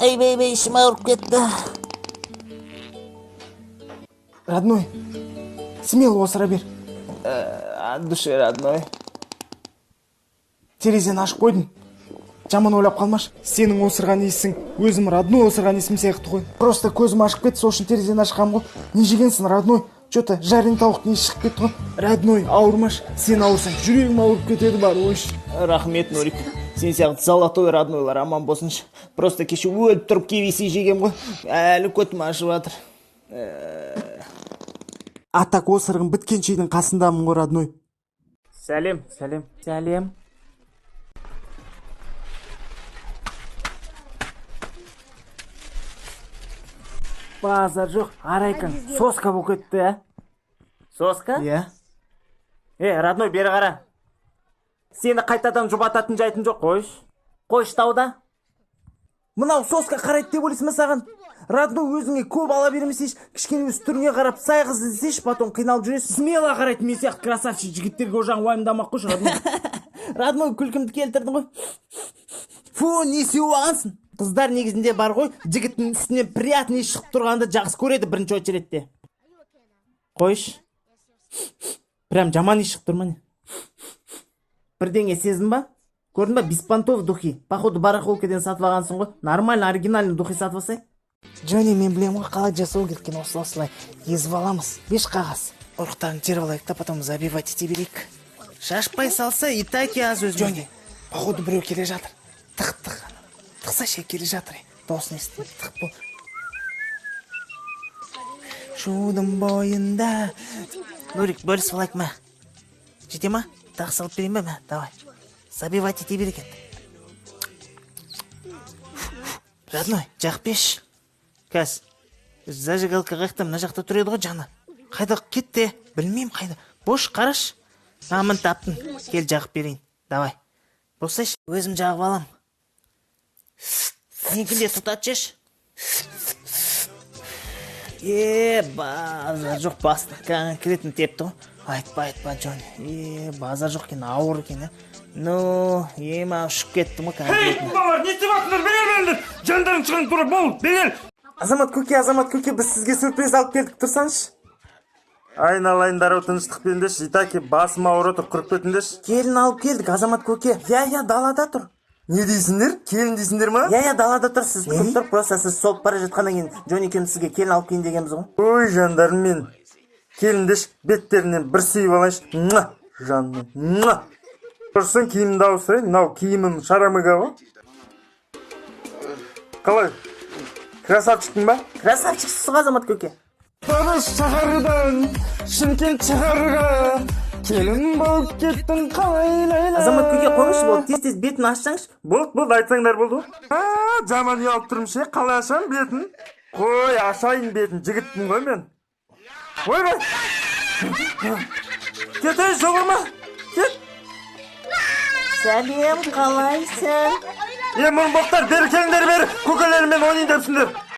Эй, ішім ауырып кетті. Родной, смело осыра бер. От души, родной. Терезені ашып қойдың. Жаман ойлап қалмаш. Сенің осырған есің, өзім родной осырған есім сияқты ғой. Просто көзім ашып кетті, сол үшін терезені ашқам ғой. Не жегенсің, родной? Че-то жареный тауықтың есі шығып кетті ғой. Родной, ауырмаш. Сен ауырсаң, жүрегім ауырып кетеді бар, ойш. Рахмет, Нурик. Сен сияқты золотой роднойлар аман болсыншы. Просто кеше өліп тұрып кевесі жегем ғой. Әлі көтім ашып жатыр. Атак осырғын біткен шейдің қасындамын ғой, родной. Сәлем. Базар жоқ, арайкан, соска болып кетті, ә? Соска? Иә. Родной, бері қара. Сені қайтадан жұбататын жайтын жоқ, қойш тауда. Мынау соска қарайды деп ойлайсың ба саған? Родной, өзіңе көп ала бермесеш, кішкене өз түріңе қарап сай қыз іздесеш, потом қиналып жүресің. Смело қарайды, мен сияқты красавчик жігіттерге ожаң уайымдамақ қойшы, Родной. Родной, күлкімді келтірдің ғой. Фу, не сеу ағансың? Қыздар негізінде бар ғой, жігіттің үстінен приятный шығып тұрғанды жақсы көреді бірінші очередте. Қойш. Прям жаман шығып тұрман. Бірдеңе сездің ба? Көрдің ба, беспонтовый духи. Походу барахолкеден сатып алғансың ғой. Нормально, оригинальный духи сатып алсай. Джонни, мен білем ғой, қалай жасау керек екен, осылай езіп аламыз. 5 қағаз. Ұрықтарын теріп алайық та, потом забивать ете берейік. Шашпай салса, и так и аз өзім. Джонни, походу біреу келе жатыр. Тық. Тықса ше келе жатыр. Досын естің, тық бол. Шудың бойында. Нурик, бөлісіп алайық ма? Жете ма? Тағы салып берейін бе ма? Давай. Забивать ете берекен. Родной, жақ беш. Кәс, зажигалка қайықта мына жақта тұр еді ғой жаны. Қайда кетті? Білмеймін қайда. Бош, қараш. Амын таптың. Кел жағып берейін. Давай. Болсайш, өзім жағып алам. Некінде тұтатшеш. Базар жоқ, басты конкретно тепті ғой. Айтпа, Джонни. Базар жоқ кен, ауыр кен, Ну, ұшып кеттім ғой конкретно. Балар, не істеп атыңдар? Бегел. Жандарын шығын тұрып, бол, бегел. Азамат көке, біз сізге сюрприз алып келдік, тұрсаңыз. Айналайындар тыныштықпен деш, итаки басым ауыр отыр, құрып кетіндеш. Келін алып келдік, Азамат көке. Я, далада тұр. Не дейсіңдер? Келін дейсіңдер ма? Я, далада тұр, сіз күтіп тұр, просто сіз солып бара жатқаннан кейін Джонни екеуміз сізге келін алып кейін дегенбіз ғой. Ой, жандарым мен. Келіндеш, беттерінен бір сүйіп алайыншы. Жаным. Тұрсын киімімді ауыстырайын, мынау киімім шарамыға ғой. Қалай? Красавчикпін ба? Красавчиксіз Азамат көке. Тарыс шаһардан, Шымкент шаһарға, келін болып кеттің қалай лайла. Азамат көке қойыңызшы, бол, тез бетін ашсаңызшы. Болды, айтсаңдар болды. Жаман ұялып тұрмын қалай ашам бетін? Қой, ашайын бетін, жігітпін ғой мен. Ойбай! Кетей, жоғырма! Кет! Сәлем, қалайсың? Мұның боқтар, бері келіңдер бері, көкелерімен ойнайын депсіңдер.